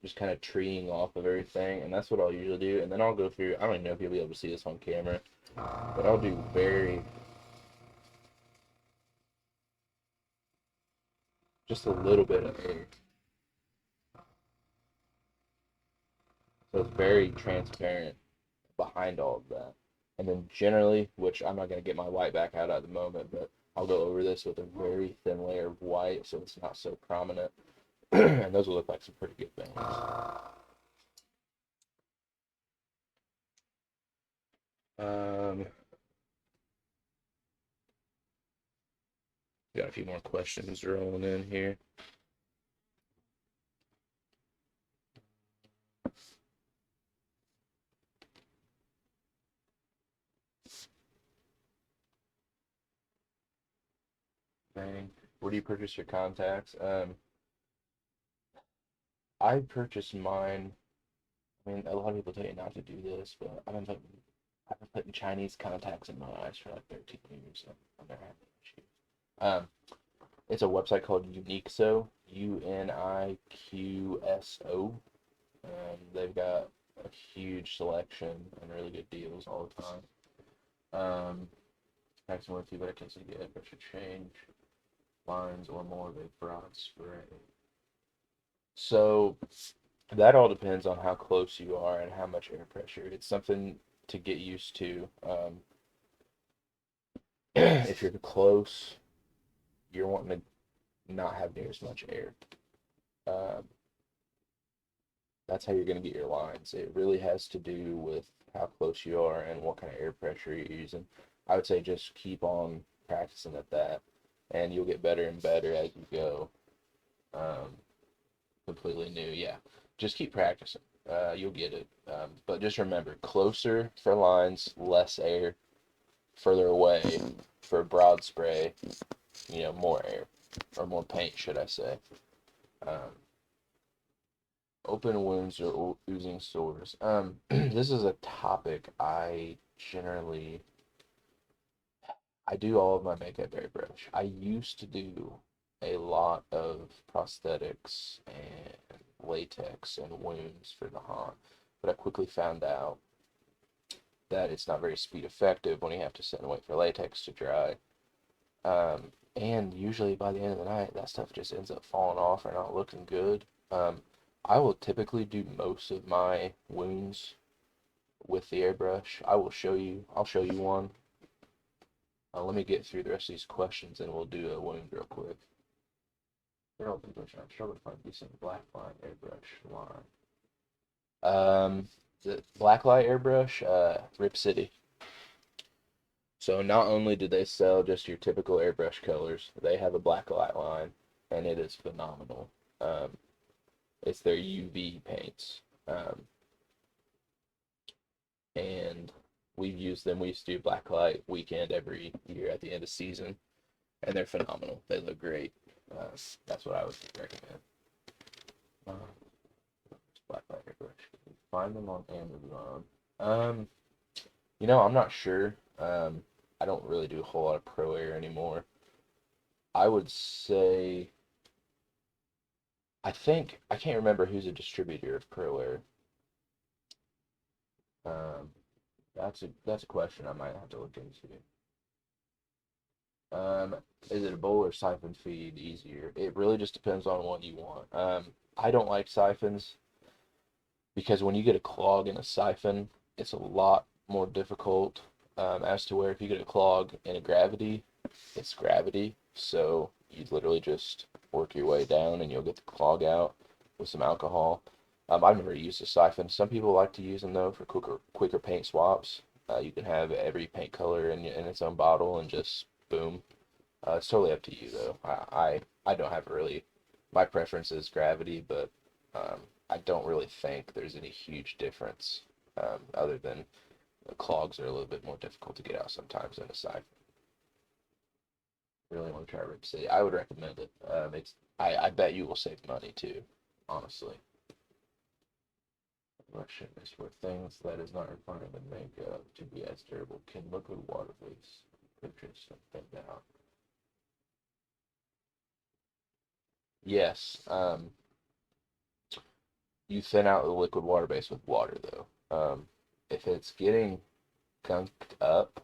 just kind of treeing off of everything, and that's what I'll usually do. And then I'll go through, I don't even know if you'll be able to see this on camera, but I'll do just a little bit of air. So it's very transparent behind all of that. And then generally, which I'm not going to get my white back out at the moment, but I'll go over this with a very thin layer of white so it's not so prominent. And those will look like some pretty good veins. Got a few more questions rolling in here. Dang. Where do you purchase your contacts? I purchased mine I mean, a lot of people tell you not to do this, but I've been putting Chinese contacts in my eyes for like 13 years. And I've never had an issue. Um, it's a website called Uniqso, Uniqso. They've got a huge selection and really good deals all the time. Practicing with you, but I can see the airbrush should change lines or more of a broad spray. So that all depends on how close you are and how much air pressure. It's something to get used to. If you're close, you're wanting to not have near as much air. Um, that's how you're going to get your lines. It really has to do with how close you are and what kind of air pressure you're using. I would say just keep on practicing at that, and you'll get better and better as you go. Um, Completely new, yeah. Just keep practicing. You'll get it. But just remember, closer for lines, less air. Further away for broad spray, more air or more paint, should I say? Um, Open wounds or oozing sores. This is a topic I do all of my makeup airbrush. I used to do a lot of prosthetics and latex and wounds for the haunt, but I quickly found out that it's not very speed effective when you have to sit and wait for latex to dry. And usually by the end of the night, that stuff just ends up falling off or not looking good. I will typically do most of my wounds with the airbrush. I'll show you one. Let me get through the rest of these questions and we'll do a wound real quick. They're all airbrush. I'm struggling to find decent blacklight airbrush line. The blacklight airbrush, Rip City. So not only do they sell just your typical airbrush colors, they have a blacklight line, and it is phenomenal. Um, it's their UV paints, and we've used them. We used to do blacklight weekend every year at the end of season, and they're phenomenal. They look great. That's what I would recommend. Blacklight airbrush. Find them on Amazon. Um, I'm not sure. I don't really do a whole lot of pro air anymore. I would say I can't remember who's a distributor of pro air. Um, that's a question I might have to look into. Um, is it a bowl or siphon feed easier? It really just depends on what you want. I don't like siphons because when you get a clog in a siphon, it's a lot more difficult. As to where if you get a clog in a gravity, it's gravity. So you literally just work your way down and you'll get the clog out with some alcohol. I've never used a siphon. Some people like to use them though for quicker paint swaps. You can have every paint color in its own bottle and just boom. It's totally up to you though. I don't have really, my preference is gravity, but um, I don't really think there's any huge difference other than the clogs are a little bit more difficult to get out sometimes than a siphon. Really want to try Rip City. I would recommend it. I bet you will save money too, honestly. Russian is for things that is not required in makeup to be as durable. Can liquid water base purchase something out? Yes. You thin out the liquid water base with water though. If it's getting gunked up,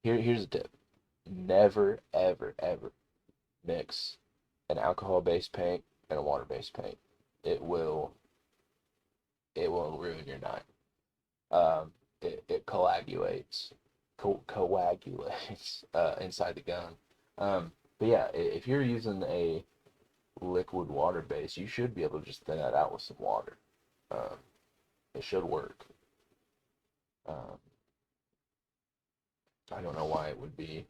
here's a tip. Never, ever, ever mix an alcohol-based paint and a water-based paint. It will it will ruin your night. It coagulates coagulates inside the gun. But yeah, if you're using a liquid water base, you should be able to just thin that out with some water. Um, it should work. Um, I don't know why it would be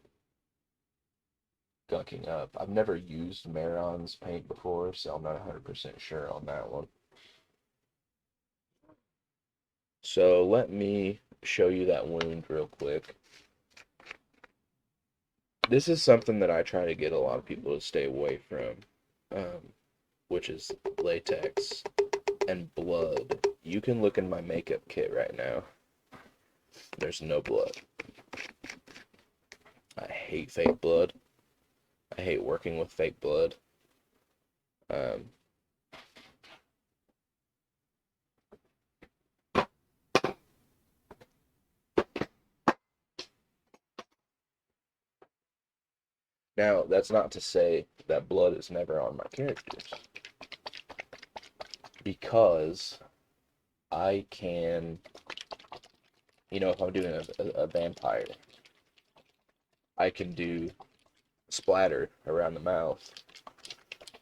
gunking up. I've never used Maron's paint before, so I'm not 100% sure on that one. So let me show you that wound real quick. This is something that I try to get a lot of people to stay away from. Um, which is latex, and blood. You can look in my makeup kit right now. There's no blood. I hate fake blood. I hate working with fake blood. Now, that's not to say that blood is never on my characters, because I can, if I'm doing a vampire, I can do splatter around the mouth,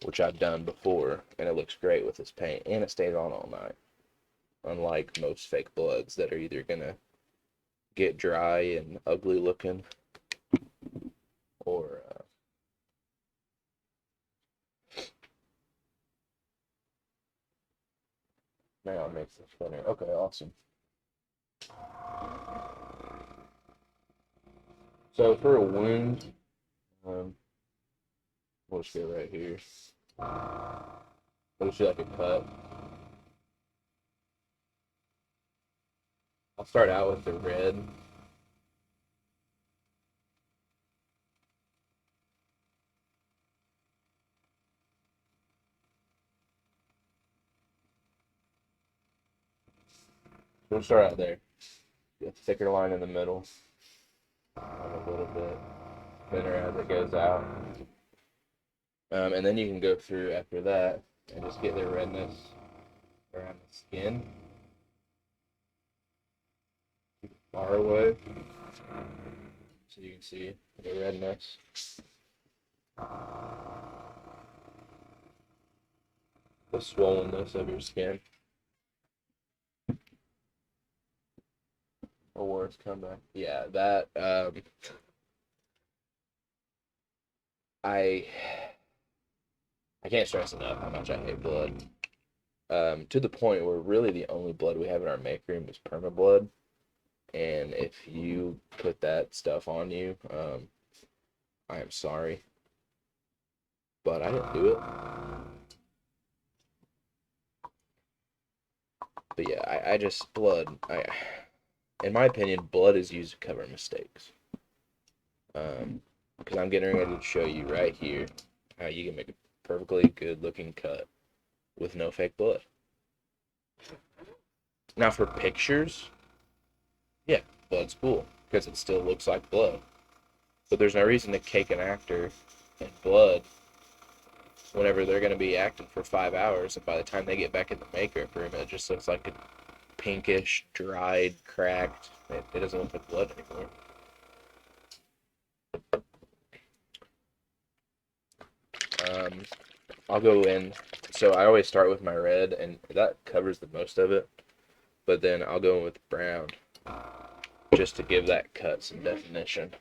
which I've done before, and it looks great with this paint, and it stays on all night, unlike most fake bloods that are either gonna get dry and ugly looking, or now it makes this better. Okay, awesome. So for a wound, we'll just go right here. We'll just do like a cut. I'll start out with the red. We'll start out there. Get a thicker line in the middle. A little bit thinner as it goes out. And then you can go through after that and just get the redness around the skin. Far away. So you can see the redness. The swollenness of your skin. Or worse, comeback. Yeah, that, I can't stress enough how much I hate blood. To the point where really the only blood we have in our make room is perma blood. And if you put that stuff on you, I am sorry. But I didn't do it. But yeah, I just, blood, in my opinion, blood is used to cover mistakes. Because I'm getting ready to show you right here how you can make a perfectly good looking cut with no fake blood. Now for pictures, yeah, blood's cool because it still looks like blood. But there's no reason to cake an actor in blood whenever they're going to be acting for 5 hours, and by the time they get back in the makeup room, it just looks like a pinkish, dried, cracked. It doesn't look like blood anymore. I'll go in. So I always start with my red, and that covers the most of it. But then I'll go in with brown, just to give that cut some definition.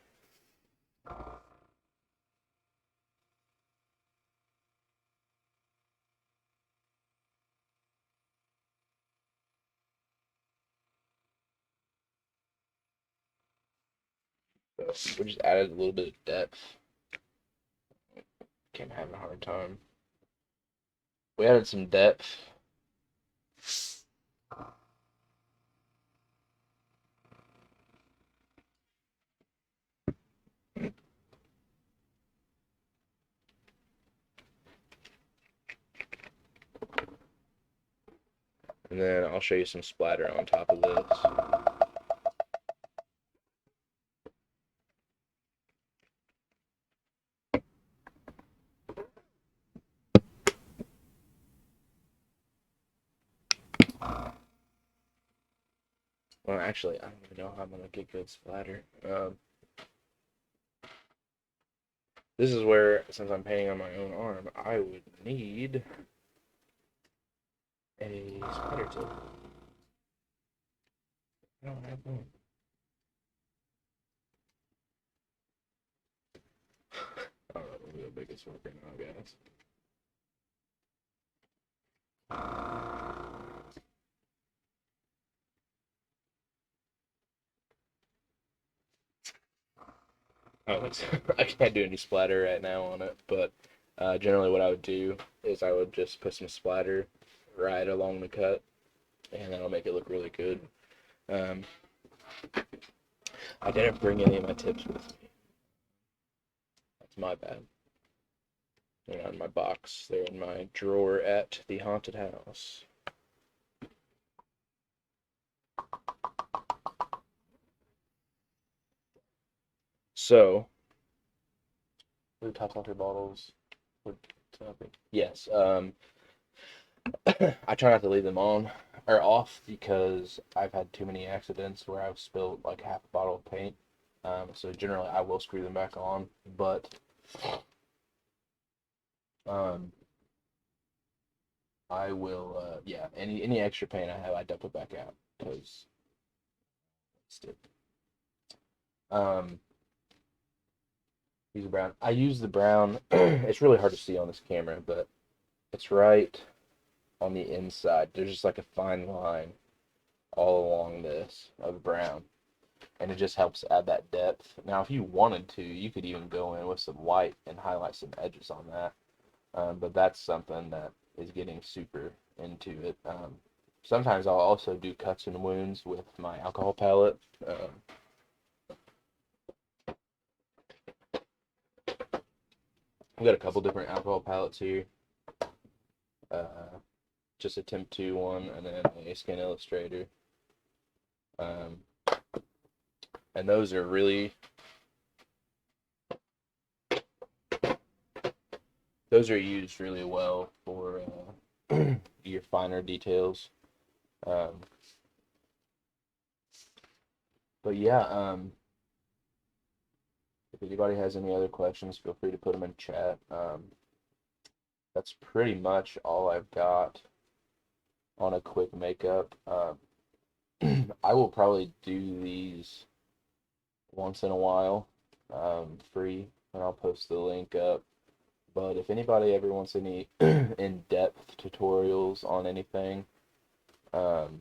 So we just added a little bit of depth. Can't have a hard time. We added some depth. And then I'll show you some splatter on top of this. Well, actually, I don't even know how I'm going to get good splatter. This is where, since I'm painting on my own arm, I would need a splatter tip. I don't have one. I don't know, maybe the biggest worker now, guys. Oh, I can't do any splatter right now on it, but Generally, what I would do is I would just put some splatter right along the cut, and that'll make it look really good. Um, I didn't bring any of my tips with me. That's my bad. They're not in my box. They're in my drawer at the haunted house. So, blue top water bottles. Yes. I try not to leave them on or off because I've had too many accidents where I've spilled like half a bottle of paint. So generally I will screw them back on, but um, I will, yeah, any extra paint I have, I dump it back out because it's still. Um, use the brown. I use the brown. It's really hard to see on this camera, but it's right on the inside. There's just like a fine line all along this of brown, and it just helps add that depth. Now, if you wanted to, you could even go in with some white and highlight some edges on that. But that's something that is getting super into it. Sometimes I'll also do cuts and wounds with my alcohol palette. I've got a couple different alcohol palettes here. Just a Temp 2 one and then a Skin Illustrator. And those are really used really well for your finer details. But yeah, if anybody has any other questions, feel free to put them in chat. That's pretty much all I've got on a quick makeup. I will probably do these once in a while, free, and I'll post the link up. But if anybody ever wants any in-depth tutorials on anything, um,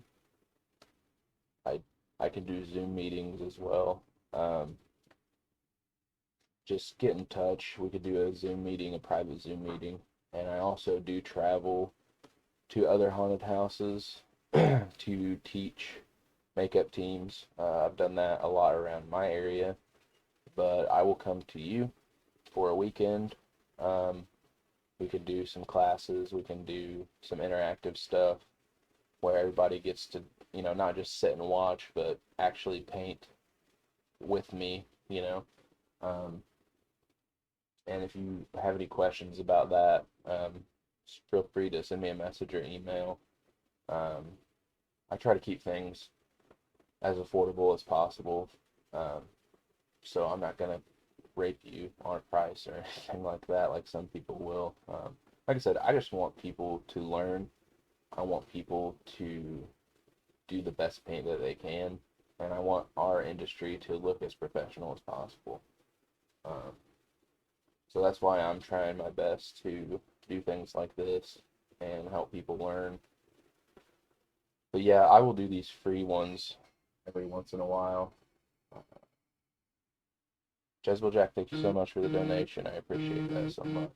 I I can do Zoom meetings as well. Just get in touch. We could do a Zoom meeting, a private Zoom meeting. And I also do travel to other haunted houses to teach makeup teams. I've done that a lot around my area, but I will come to you for a weekend. We could do some classes. We can do some interactive stuff where everybody gets to, not just sit and watch, but actually paint with me, And if you have any questions about that, feel free to send me a message or email. I try to keep things as affordable as possible, so I'm not going to rate you on a price or anything like that, like some people will. Like I said, I just want people to learn. I want people to do the best paint that they can, and I want our industry to look as professional as possible. So that's why I'm trying my best to do things like this and help people learn. But yeah, I will do these free ones every once in a while. Jezebel Jack, thank you so much for the donation. I appreciate that so much.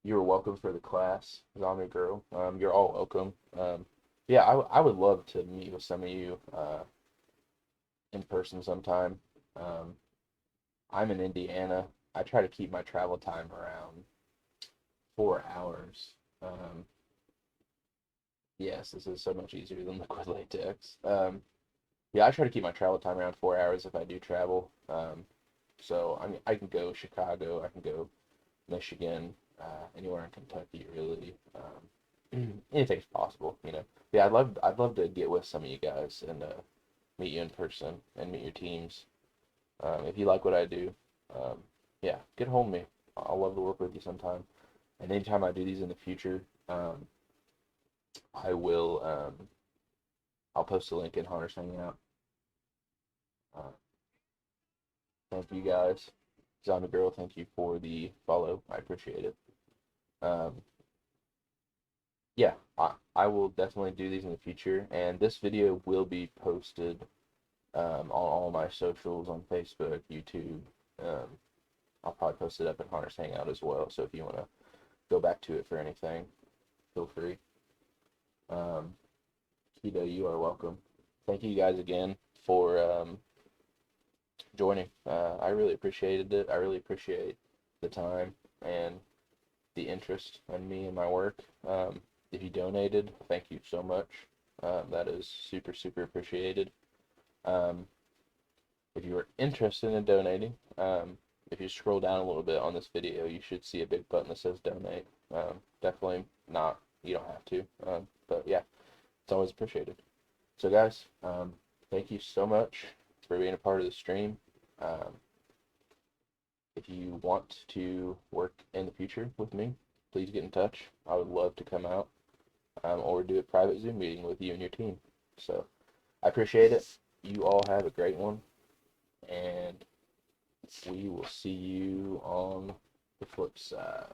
You're welcome for the class, Zombie Girl. You're all welcome. Yeah, I would love to meet with some of you in person sometime. I'm in Indiana. I try to keep my travel time around 4 hours. Yes, this is so much easier than liquid latex. Yeah, I try to keep my travel time around 4 hours if I do travel. So I mean, I can go Chicago, I can go Michigan, anywhere in Kentucky, really. Anything's possible. Yeah, I'd love to get with some of you guys and meet you in person and meet your teams. If you like what I do, yeah, get a hold of me. I'll love to work with you sometime. And anytime I do these in the future, I will, I'll post a link in Hunter's Hangout. Thank you guys. Zombie Girl, thank you for the follow. I appreciate it. Yeah, I will definitely do these in the future, and this video will be posted on all my socials on Facebook, YouTube, I'll probably post it up in Hunter's Hangout as well. So if you want to go back to it for anything, feel free. Keto, you are welcome. Thank you guys again for joining. I really appreciated it. I really appreciate the time and the interest in me and my work. If you donated, thank you so much. That is super, super appreciated. Um, if you are interested in donating, if you scroll down a little bit on this video, you should see a big button that says donate. Definitely not, you don't have to, but yeah, it's always appreciated. So guys, thank you so much for being a part of the stream. If you want to work in the future with me, please get in touch. I would love to come out or do a private Zoom meeting with you and your team. So I appreciate it. You all have a great one, and we will see you on the flip side.